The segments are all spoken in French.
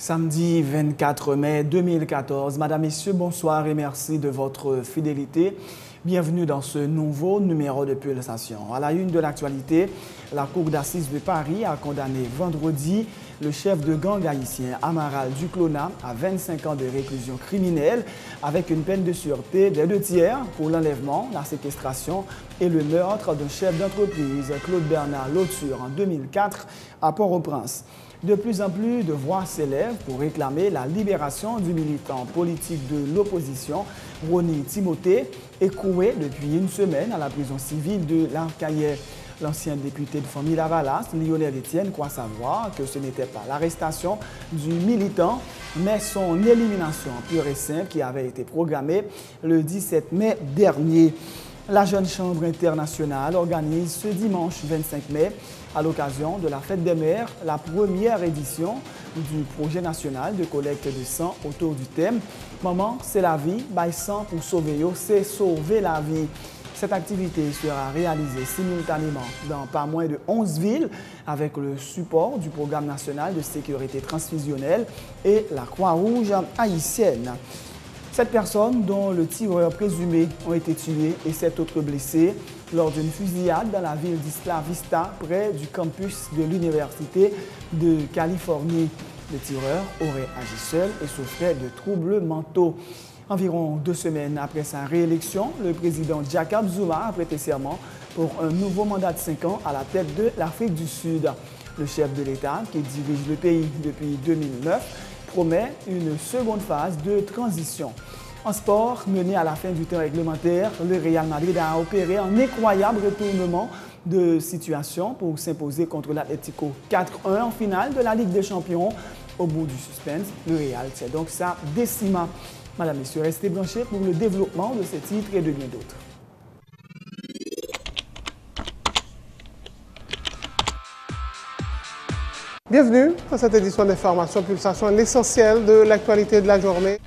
Samedi 24 mai 2014. Madame, Messieurs, bonsoir et merci de votre fidélité. Bienvenue dans ce nouveau numéro de Pulsation. À la une de l'actualité, la Cour d'assises de Paris a condamné vendredi le chef de gang haïtien Amaral Duclona à 25 ans de réclusion criminelle avec une peine de sûreté des 2/3 pour l'enlèvement, la séquestration et le meurtre d'un chef d'entreprise, Claude Bernard Lauture, en 2004 à Port-au-Prince. De plus en plus de voix s'élèvent pour réclamer la libération du militant politique de l'opposition, Rony Timothée, écroué depuis une semaine à la prison civile de l'Arcaillet. L'ancien député de famille Lavalas, Lionel Etienne, croit savoir que ce n'était pas l'arrestation du militant, mais son élimination pure et simple qui avait été programmée le 17 mai dernier. La Jeune Chambre internationale organise ce dimanche 25 mai, à l'occasion de la Fête des Mères, la première édition du projet national de collecte de sang autour du thème « Maman, c'est la vie, bail sang pour sauver yo, c'est sauver la vie ». Cette activité sera réalisée simultanément dans pas moins de 11 villes avec le support du Programme national de sécurité transfusionnelle et la Croix-Rouge haïtienne. 7 personnes, dont le tireur présumé, ont été tuées et 7 autres blessés lors d'une fusillade dans la ville d'Isla Vista, près du campus de l'Université de Californie. Le tireur aurait agi seul et souffrait de troubles mentaux. Environ 2 semaines après sa réélection, le président Jacob Zuma a prêté serment pour un nouveau mandat de 5 ans à la tête de l'Afrique du Sud. Le chef de l'État, qui dirige le pays depuis 2009, promet une seconde phase de transition. En sport, mené à la fin du temps réglementaire, le Real Madrid a opéré un incroyable retournement de situation pour s'imposer contre l'Atlético 4-1 en finale de la Ligue des Champions. Au bout du suspense, le Real tient donc sa décima. Madame, Messieurs, restez branchés pour le développement de ces titres et de bien d'autres. Bienvenue dans cette édition d'Information Pulsation, l'essentiel de l'actualité de la journée.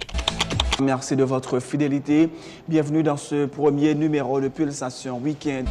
Merci de votre fidélité. Bienvenue dans ce premier numéro de Pulsation Week-end.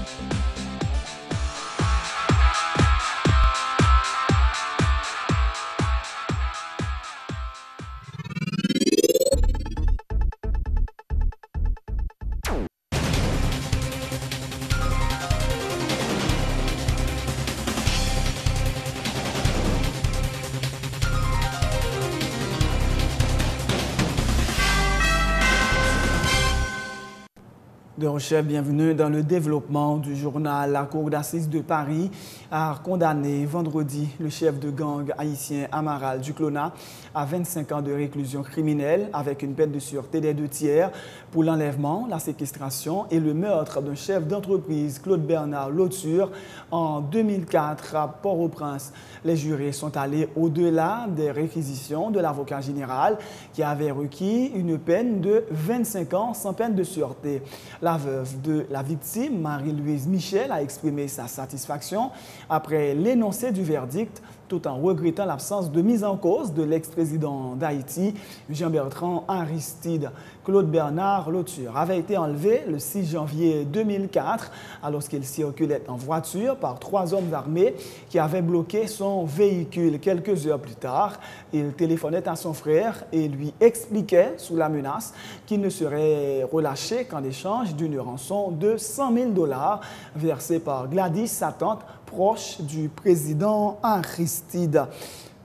Chef, bienvenue dans le développement du journal. La Cour d'assises de Paris a condamné vendredi le chef de gang haïtien Amaral Duclona à 25 ans de réclusion criminelle avec une peine de sûreté des 2/3 pour l'enlèvement, la séquestration et le meurtre d'un chef d'entreprise, Claude Bernard Lauture, en 2004 à Port-au-Prince. Les jurés sont allés au-delà des réquisitions de l'avocat général qui avait requis une peine de 25 ans sans peine de sûreté. La veuve de la victime, Marie-Louise Michel, a exprimé sa satisfaction après l'énoncé du verdict, tout en regrettant l'absence de mise en cause de l'ex-président d'Haïti, Jean-Bertrand Aristide. Claude Bernard Lauture avait été enlevé le 6 janvier 2004 alors qu'il circulait en voiture par 3 hommes armés qui avaient bloqué son véhicule. Quelques heures plus tard, il téléphonait à son frère et lui expliquait sous la menace qu'il ne serait relâché qu'en échange d'une rançon de 100 000 $ versée par Gladys, sa tante, proche du président Aristide.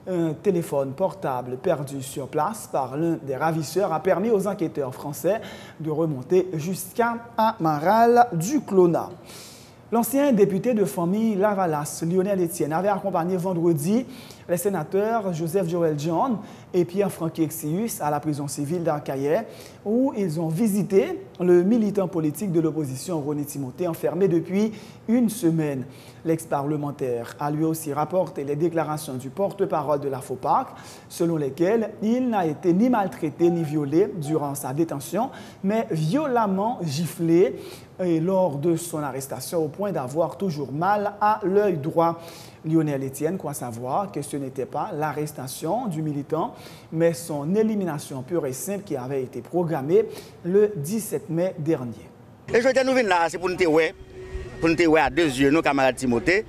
Un téléphone portable perdu sur place par l'un des ravisseurs a permis aux enquêteurs français de remonter jusqu'à Amaral Duclona. L'ancien député de famille Lavalas, Lionel Etienne, avait accompagné vendredi les sénateurs Joseph Joël John et Pierre-Franck Exius à la prison civile d'Arcaillet, où ils ont visité le militant politique de l'opposition Rony Timothée, enfermé depuis une semaine. L'ex-parlementaire a lui aussi rapporté les déclarations du porte-parole de la FOPAC, selon lesquelles il n'a été ni maltraité ni violé durant sa détention, mais violemment giflé lors de son arrestation au point d'avoir toujours mal à l'œil droit. Lionel Etienne croit savoir que ce n'était pas l'arrestation du militant, mais son élimination pure et simple qui avait été programmée le 17 mai dernier. Et je nous venons là, c'est pour nous voir à 2 yeux, nos camarades Timothée.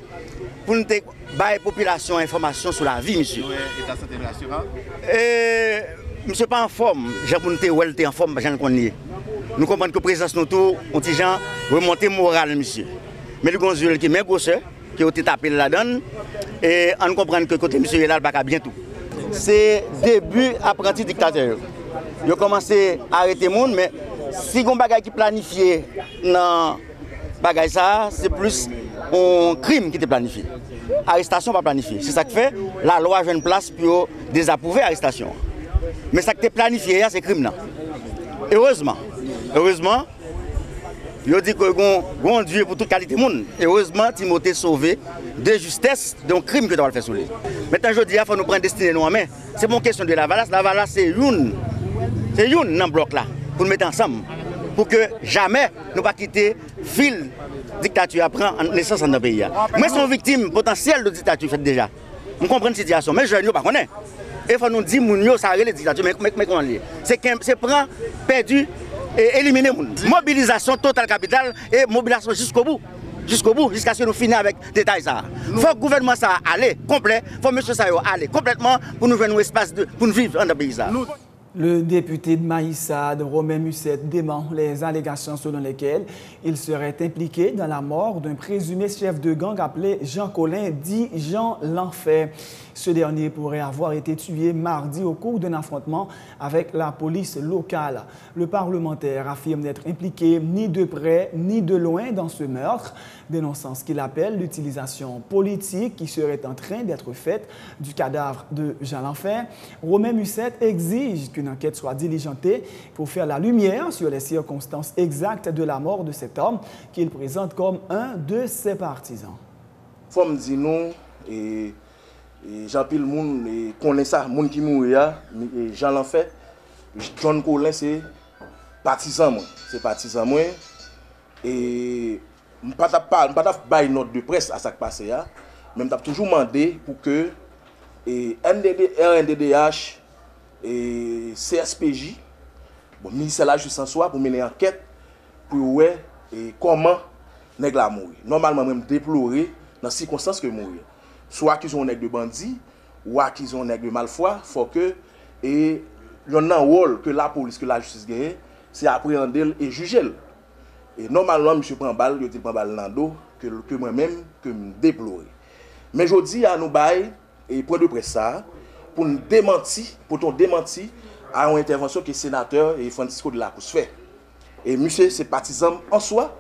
pour nous donner la population information sur la vie, monsieur. État santé national. Monsieur pas en forme, j'ai pour nous en forme, j'en connais. Nous comprenons que la présence nous tout, on dit gens remonter moral, monsieur. Mais le gonzule qui est même grosseur, qui a été tapé là-dedans, et on comprend que côté monsieur est là, il va bien tout. C'est début apprenti dictateur. Il a commencé à arrêter le monde, mais si on a qui planifié dans bagay ça, c'est plus un crime qui était planifié. Arrestation pas planifiée. C'est ça qui fait la loi a une place pour désapprouver l'arrestation. Mais ça qui est planifié, c'est crime. Heureusement, il dit que bon Dieu pour toute qualité de monde. Heureusement, Timothée sauvé de justesse d'un crime que tu vas faire sur lui. Maintenant, je dis, il faut nous prendre destinée nous en main. C'est mon question de la Valasse. La Valasse, c'est une dans le bloc là, pour nous mettre ensemble. Pour que jamais nous ne pas quitter le fil dictature après en naissance dans le pays. Moi, je suis victime potentielle de dictature faite déjà. Je comprends la situation, mais je ne sais pas. Il faut nous dire que ça arrête la dictature. Mais comment dire? C'est prendre, perdu et éliminer. Mobilisation totale capitale et mobilisation jusqu'au bout. Jusqu'à ce que nous finissions avec des détails. Il faut que le gouvernement ça aille complet. Il faut que M. Sayo aille complètement pour nous faire un espace pour nous vivre dans le pays. Le député de Maïssade, Romain Musette, dément les allégations selon lesquelles il serait impliqué dans la mort d'un présumé chef de gang appelé Jean Colin, dit Jean L'Enfer. Ce dernier pourrait avoir été tué mardi au cours d'un affrontement avec la police locale. Le parlementaire affirme n'être impliqué ni de près ni de loin dans ce meurtre, dénonçant ce qu'il appelle l'utilisation politique qui serait en train d'être faite du cadavre de Jean L'Enfer. Romain Musette exige qu'une enquête soit diligentée pour faire la lumière sur les circonstances exactes de la mort de cet homme qu'il présente comme un de ses partisans. Faut me dire non et Jean-Pil moun connaît ça, moun qui mourit Jean L'Enfer, John Colin c'est partisan moi, et pas pas une note de presse à ça qui passe mais m't'a toujours demandé pour que RNDDH et CSPJ ministère de la Justice en soi pour mener enquête pour voir comment nèg la mourir. Normalement même déplorer dans les circonstances que mourir. Soit qu'ils ont un nègre de bandit, ou qu'ils ont un nègre de malfoi, il faut que il y a un rôle que la police, que la justice gagne, c'est appréhender et juger. Et normalement, monsieur prend balle, il prend balle dans le dos, que moi-même, que me déplorer. Mais je dis à nous bail et point de presse ça, pour nous démentir, à une intervention que le sénateur et Francisco de la Cousse fait. Et monsieur, c'est partisan en soi,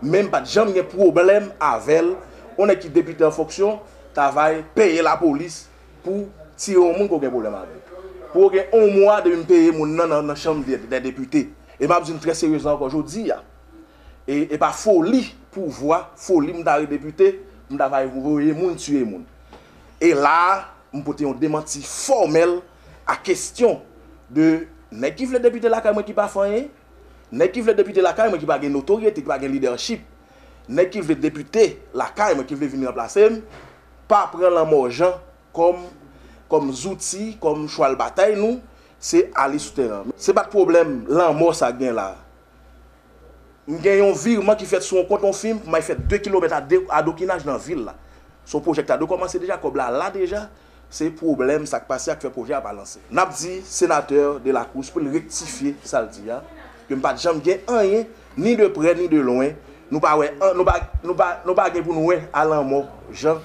même pas de jamais problème avec elle. On est qui député en fonction, travaille, payer la police pour tirer au monde qui a un problème avec. Pour que un mois de me payer mon dans la chambre des députés. Et je dis très sérieusement aujourd'hui. Et pas folie pour voir, folie m'dare député, m'dare voyer moun tuer moun. Et là, on peut un démenti formel à question de n'est qui veut député la caille qui pas fait, n'est qui veut député la caille qui pas gain notoriété, qui pas gain leadership, n'est qui veut député la caille qui veut venir remplacer, pas prendre la mort gens comme outils, comme choix de bataille nous, c'est aller sur terrain. C'est pas de problème, la mort ça gain là. J'ai un virement qui fait son compte en film, m'a fait 2 km à dokinage dans la ville là. Son projet a commencé déjà comme là déjà, c'est problème ça qui passe à faire projet à balancer. N'a dit sénateur de la course pour rectifier ça le dit que pas jamais gain rien ni de près ni de loin. Nous pas pour nous à la mort Jean.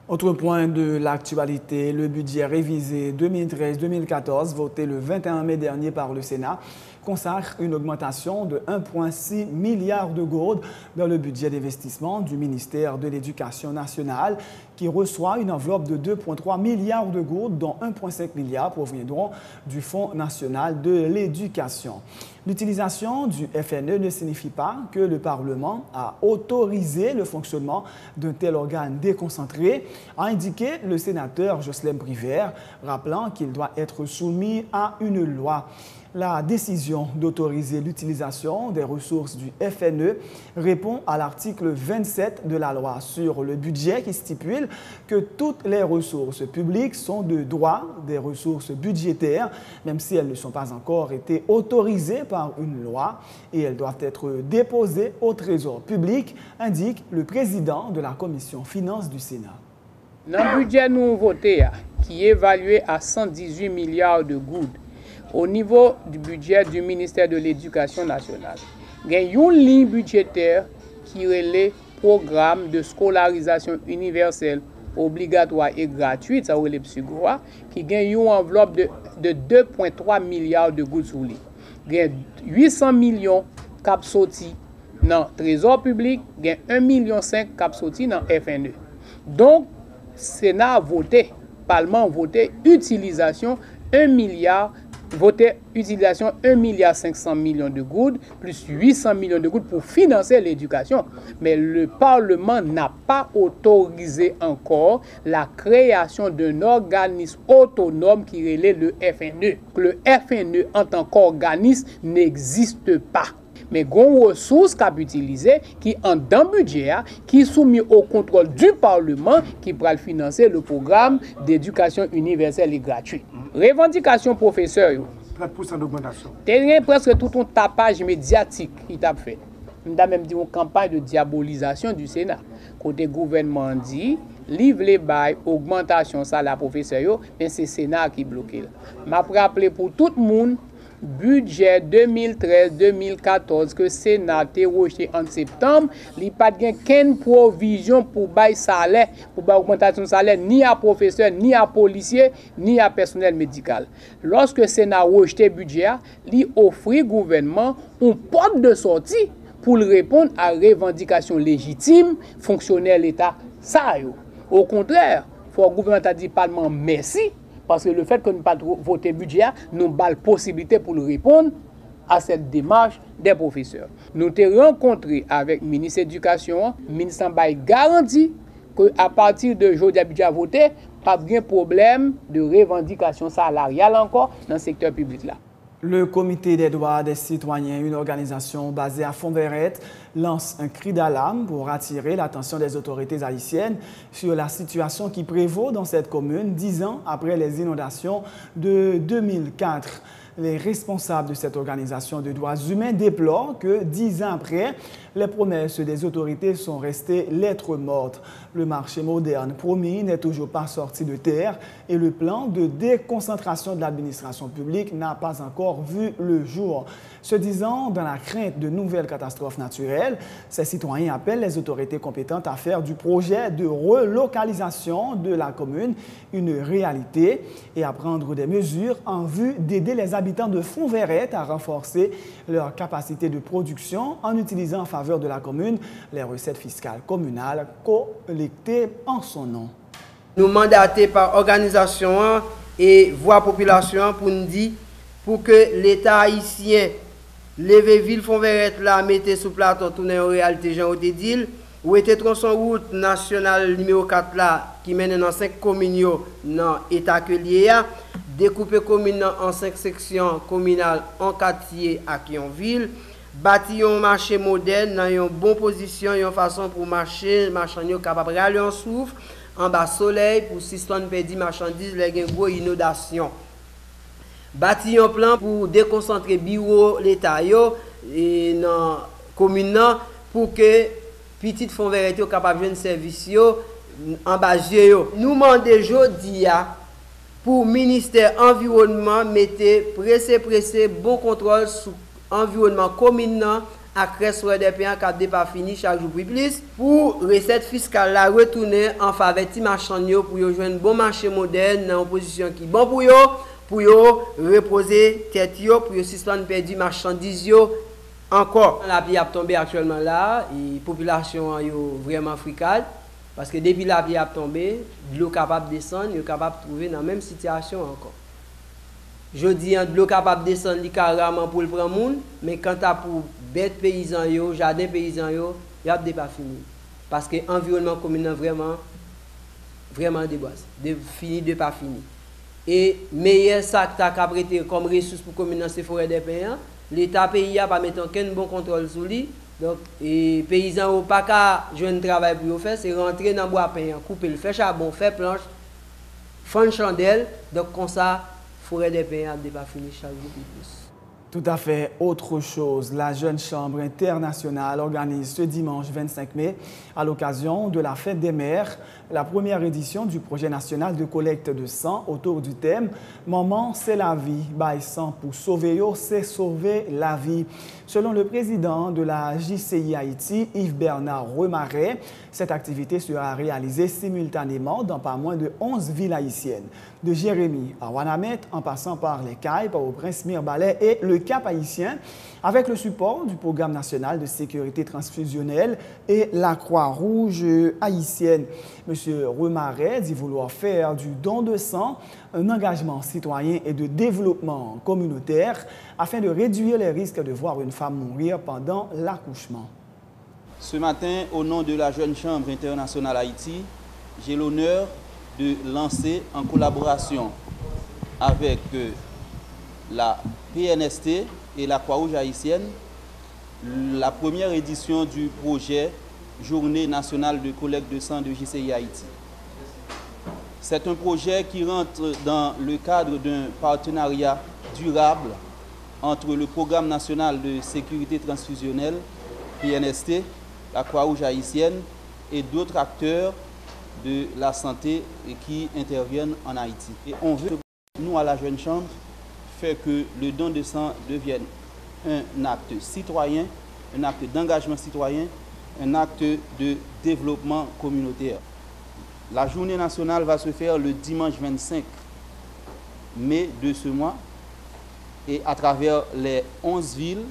Autre point de l'actualité, le budget révisé 2013-2014, voté le 21 mai dernier par le Sénat, consacre une augmentation de 1,6 milliard de gourdes dans le budget d'investissement du ministère de l'Éducation nationale, qui reçoit une enveloppe de 2,3 milliards de gourdes, dont 1,5 milliard proviendront du Fonds national de l'éducation. L'utilisation du FNE ne signifie pas que le Parlement a autorisé le fonctionnement d'un tel organe déconcentré, a indiqué le sénateur Jocelyn Privert, rappelant qu'il doit être soumis à une loi. La décision d'autoriser l'utilisation des ressources du FNE répond à l'article 27 de la loi sur le budget qui stipule que toutes les ressources publiques sont de droit des ressources budgétaires, même si elles ne sont pas encore été autorisées par une loi et elles doivent être déposées au Trésor public, indique le président de la Commission Finances du Sénat. Dans le budget nous voté, qui est évalué à 118 milliards de gouttes, au niveau du budget du ministère de l'Éducation nationale, il y a une ligne budgétaire qui relève programme de scolarisation universelle obligatoire et gratuite, ça relève PSUGROA, qui gagne une enveloppe de 2,3 milliards de gouttes sous lui. Il y a 800 millions cap sorti dans le trésor public, il y a 1,5 million cap sorti dans le FNE. Donc, Sénat a voté, Parlement a voté utilisation 1 milliard, utilisation 1,5 milliard de gouttes plus 800 millions de gouttes pour financer l'éducation. Mais le Parlement n'a pas autorisé encore la création d'un organisme autonome qui relève le FNE. Le FNE en tant qu'organisme n'existe pas. Mais il y a une ressource qui est utilisée, qui est en dans le budget, qui est soumise au contrôle du Parlement, qui pourra financer le programme d'éducation universelle et gratuite. Revendication professeur. 30% d'augmentation. C'est presque tout un tapage médiatique qui t'a fait. On a même dit une campagne de diabolisation du Sénat. Côté gouvernement dit, livre les bails, augmentation salaire professeur, mais c'est le Sénat qui bloque. Je rappelle pour tout le monde, budget 2013-2014 que le Sénat a rejeté en septembre, il n'y a pas de provision pour bail salaire, pour augmentation de salaire, ni à professeurs, ni à policiers, ni à personnel médical. Lorsque le Sénat a rejeté le budget, il offre au gouvernement une porte de sortie pour répondre à revendications légitimes fonctionnaires de l'État. Ça, au contraire, il faut que le gouvernement dit Parlement merci. Parce que le fait que nous pas voter budget, nous avons la possibilité pour répondre à cette démarche des professeurs. Nous avons rencontré avec le ministre de l'Éducation, le ministre a garanti qu'à partir de aujourd'hui, budget à voter, pas de problème de revendication salariale encore dans le secteur public là. Le Comité des droits des citoyens, une organisation basée à Fonds-Verrette, lance un cri d'alarme pour attirer l'attention des autorités haïtiennes sur la situation qui prévaut dans cette commune 10 ans après les inondations de 2004. Les responsables de cette organisation de droits humains déplorent que 10 ans après, les promesses des autorités sont restées lettres mortes. Le marché moderne promis n'est toujours pas sorti de terre et le plan de déconcentration de l'administration publique n'a pas encore vu le jour. Se disant dans la crainte de nouvelles catastrophes naturelles, ces citoyens appellent les autorités compétentes à faire du projet de relocalisation de la commune une réalité et à prendre des mesures en vue d'aider les habitants de Fonds-Verrette à renforcer leur capacité de production en utilisant en faveur de la commune les recettes fiscales communales collectées en son nom. Nous mandatés par organisation et voix population pour nous dire pour que l'État haïtien leve ville Fonds-Verrette là mettez sous plateau tourner en réalité Jean Odedil ou était tronçon route nationale numéro 4 là qui mène dans 5 communes dans état que lié découper commune en 5 sections communales en quartier à Kionville bâtir un marché moderne dans une bonne position une façon pour marcher marchand capable aller en souffle en bas soleil pour 6 tonnes perdu marchandises les gain gros inondation bâtir un plan pour déconcentrer bureau l'État et dans commune pour que petite Fonds-Verrette soit capable de service en bas yo. Nous demandons jodi pour ministère environnement mettez pressé bon contrôle sur environnement commune à crèche des pays qui n'est pas fini chaque jour plus pour recette fiscale la retourner en faveur des marchands pour jouer un bon marché moderne dans une position qui bon pour reposer tête pour suspendre perdu marchandises encore. La pluie a tombé actuellement là et la population est vraiment fricale parce que depuis la pluie a tombé, l'eau capable de descendre, est capable de trouver dans la même situation encore. Je dis de l'eau capable de descendre carrément pour le prendre monde, mais quand tu as pour bêtes paysans jardin paysan il y a pas fini parce que l'environnement communal vraiment déboise, fini de pas fini. Et meilleur ça que tu as prêté comme ressource pour communer ces forêts des pays, l'État pays a pas mettre aucun bon contrôle sur lui. Donc les paysans n'ont pas qu'à jouer un travail pour faire, c'est rentrer dans le bois paysan, couper le faire charbon, faire planche, faire une chandelle. Donc comme ça, forêt des pays a pas fini chaque jour plus. Tout à fait autre chose. La Jeune Chambre internationale organise ce dimanche 25 mai, à l'occasion de la Fête des mères, la première édition du projet national de collecte de sang autour du thème « Maman, c'est la vie. Bail sang pour sauver yo, c'est sauver la vie ». Selon le président de la JCI Haïti, Yves-Bernard Remaret, cette activité sera réalisée simultanément dans pas moins de 11 villes haïtiennes. De Jérémy à Ouanamet, en passant par les Cayes, Port-au-Prince, Mirbalais et le Cap haïtien, avec le support du Programme national de sécurité transfusionnelle et la Croix-Rouge haïtienne. M. Remaret dit vouloir faire du don de sang un engagement citoyen et de développement communautaire afin de réduire les risques de voir une femme mourir pendant l'accouchement. Ce matin, au nom de la Jeune Chambre internationale Haïti, j'ai l'honneur de lancer en collaboration avec la PNST et la Croix-Rouge haïtienne la première édition du projet Journée nationale de collecte de sang de JCI Haïti. C'est un projet qui rentre dans le cadre d'un partenariat durable entre le Programme national de sécurité transfusionnelle, PNST, la Croix-Rouge haïtienne et d'autres acteurs de la santé qui interviennent en Haïti. Et on veut, nous à la Jeune Chambre, faire que le don de sang devienne un acte citoyen, un acte d'engagement citoyen, un acte de développement communautaire. La journée nationale va se faire le dimanche 25 mai de ce mois et à travers les 11 villes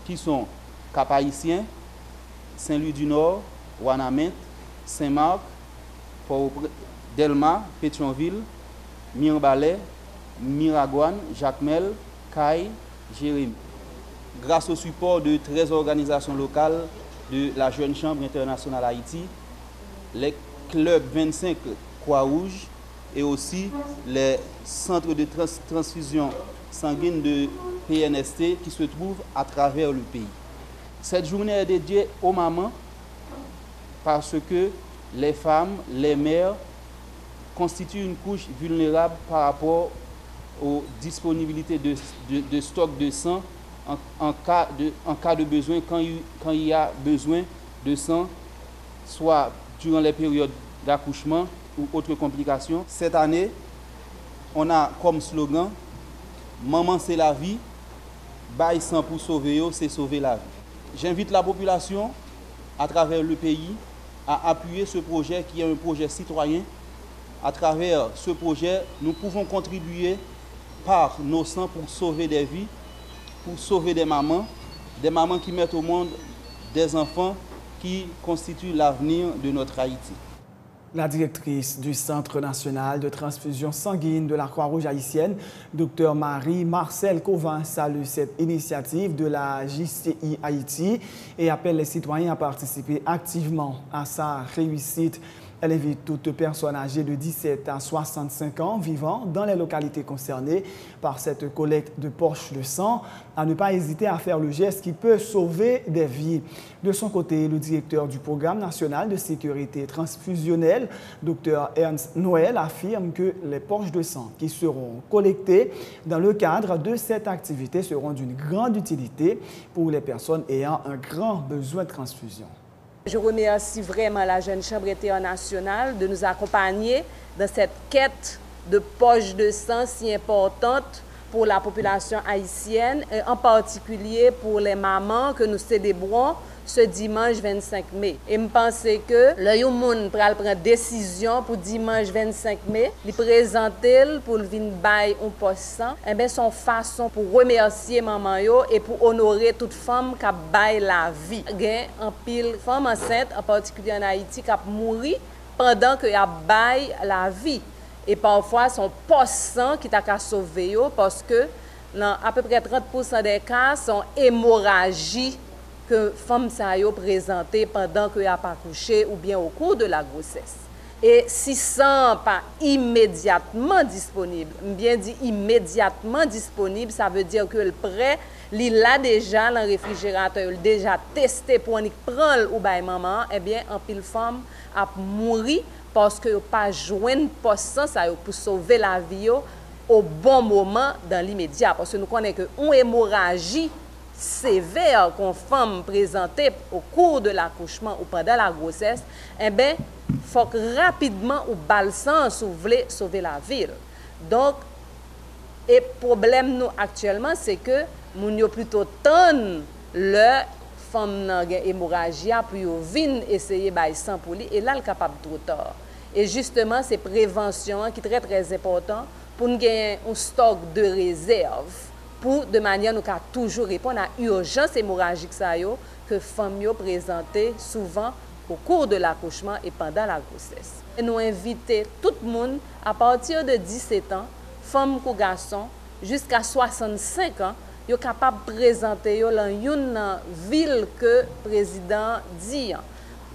qui sont Cap-Haïtien, Saint-Louis-du-Nord, Ouanamet, Saint-Marc, Delma, Pétionville, Mirbalais, Miragouane, Jacmel, Cayes, Jérémy. Grâce au support de 13 organisations locales de la Jeune Chambre internationale Haïti, les clubs 25 Croix-Rouge et aussi les centres de transfusion sanguine de PNST qui se trouvent à travers le pays. Cette journée est dédiée aux mamans parce que les femmes, les mères constituent une couche vulnérable par rapport aux disponibilités de stock de sang en cas de besoin, quand il y a besoin de sang, soit durant les périodes d'accouchement ou autres complications. Cette année, on a comme slogan « Maman, c'est la vie, bail sang pour sauver yo, c'est sauver la vie ». J'invite la population à travers le pays à appuyer ce projet qui est un projet citoyen. À travers ce projet, nous pouvons contribuer par nos sangs pour sauver des vies, pour sauver des mamans qui mettent au monde des enfants qui constituent l'avenir de notre Haïti. La directrice du Centre national de transfusion sanguine de la Croix-Rouge haïtienne, Dr Marie-Marcel Covin, salue cette initiative de la JCI Haïti et appelle les citoyens à participer activement à sa réussite. Elle invite toute personne âgée de 17 à 65 ans vivant dans les localités concernées par cette collecte de poches de sang à ne pas hésiter à faire le geste qui peut sauver des vies. De son côté, le directeur du Programme national de sécurité transfusionnelle, Dr Ernst Noël, affirme que les poches de sang qui seront collectées dans le cadre de cette activité seront d'une grande utilité pour les personnes ayant un grand besoin de transfusion. Je remercie vraiment la Jeune Chambre internationale de nous accompagner dans cette quête de poches de sang si importante pour la population haïtienne, et en particulier pour les mamans que nous célébrons ce dimanche 25 mai. Et je pense que le monde prend décision pour dimanche 25 mai, lui présenter pour venir bailler un poche sang, et bien son façon pour remercier maman yo et pour honorer toute femme qui baille la vie. Il y a un pile femme enceinte, en particulier en Haïti, qui a mouru pendant que a baille la vie. Et parfois son poche sang qui t'a sauvé yo parce que dans à peu près 30% des cas sont hémorragie que femme sa yo présenté pendant qu'elle a pas accouché ou bien au cours de la grossesse. Et si sang pas immédiatement disponible, bien dit immédiatement disponible, ça veut dire que le prêt, il l'a déjà dans le réfrigérateur, il déjà testé pour en prendre ou bay maman, eh bien en pile femme a mouru parce que pas joindre poste sang ça pour sauver la vie au bon moment dans l'immédiat. Parce que nous connaissons qu'une hémorragie sévère qu'on femme présentée au cours de l'accouchement ou pendant la grossesse, eh bien, il faut que rapidement ou balsan si vous voulez sauver la vie. Donc, et problème nous actuellement, c'est que nous avons plutôt tant le femme dans hémorragie pour venir essayer de sang pour lui et là, le capable trop tard. Et justement, c'est prévention qui est très très important pour nous gagner un stock de réserve pour de manière nous toujours répondre à l'urgence hémorragique que les femmes présentent souvent au cours de l'accouchement et pendant la grossesse. Et nous invitons tout le monde à partir de 17 ans, femmes ou garçons, jusqu'à 65 ans, sont capables de présenter dans une ville que le président dit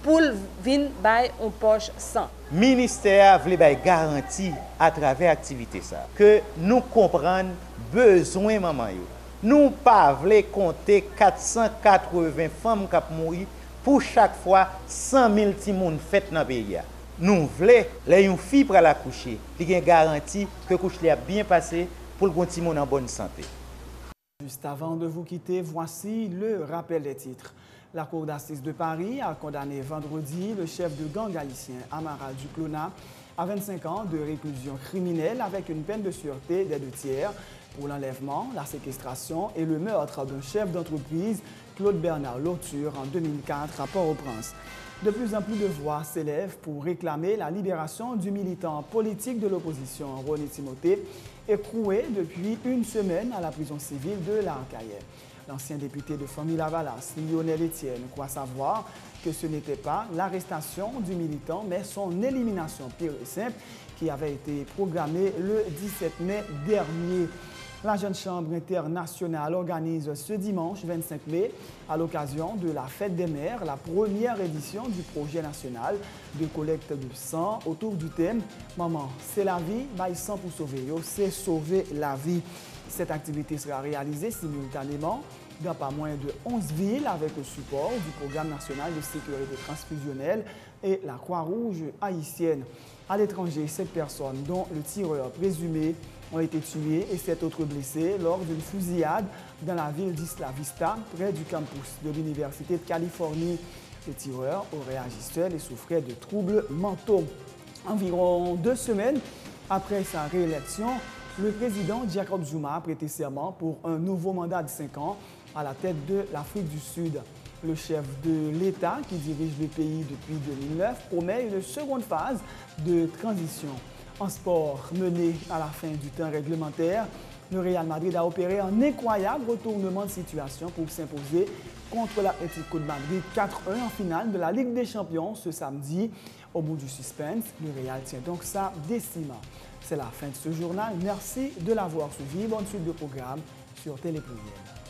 pour venir bailler en poche sang. Le ministère veut garantir à travers l'activité que nous comprenons besoin de maman. Nous ne pouvons pas compter 480 femmes qui mourent pour chaque fois 100 000 petits monde fait dans le pays. Nous voulons que une fille pour l'accoucher, il y a une garantie que le couche a bien passé pour le petit monde en bonne santé. Juste avant de vous quitter, voici le rappel des titres. La Cour d'assises de Paris a condamné vendredi le chef de gang haïtien Amara Duclona à 25 ans de réclusion criminelle avec une peine de sûreté des 2/3 pour l'enlèvement, la séquestration et le meurtre d'un chef d'entreprise, Claude Bernard Lauture, en 2004 à Port-au-Prince. De plus en plus de voix s'élèvent pour réclamer la libération du militant politique de l'opposition, René Timothée, écroué depuis une semaine à la prison civile de l'Arcaïère. L'ancien député de Famille-Lavalas, Lionel Etienne, croit savoir que ce n'était pas l'arrestation du militant, mais son élimination pure et simple qui avait été programmée le 17 mai dernier. La Jeune Chambre internationale organise ce dimanche 25 mai, à l'occasion de la Fête des Mères, la première édition du projet national de collecte de sang autour du thème « Maman, c'est la vie, bail sang pour sauver yo, c'est sauver la vie ». Cette activité sera réalisée simultanément dans pas moins de 11 villes avec le support du Programme national de sécurité transfusionnelle et la Croix-Rouge haïtienne. À l'étranger, 7 personnes, dont le tireur présumé, ont été tuées et 7 autres blessés lors d'une fusillade dans la ville d'Isla Vista, près du campus de l'Université de Californie. Le tireur aurait agi seul et souffrait de troubles mentaux. Environ 2 semaines après sa réélection, le président Jacob Zuma a prêté serment pour un nouveau mandat de 5 ans à la tête de l'Afrique du Sud. Le chef de l'État, qui dirige le pays depuis 2009, promet une seconde phase de transition. En sport, mené à la fin du temps réglementaire, le Real Madrid a opéré un incroyable retournement de situation pour s'imposer contre l'Atlético de Madrid 4-1 en finale de la Ligue des Champions ce samedi. Au bout du suspense, le Real tient donc sa décima. C'est la fin de ce journal. Merci de l'avoir suivi. Bonne suite de programme sur Télé Pluriel.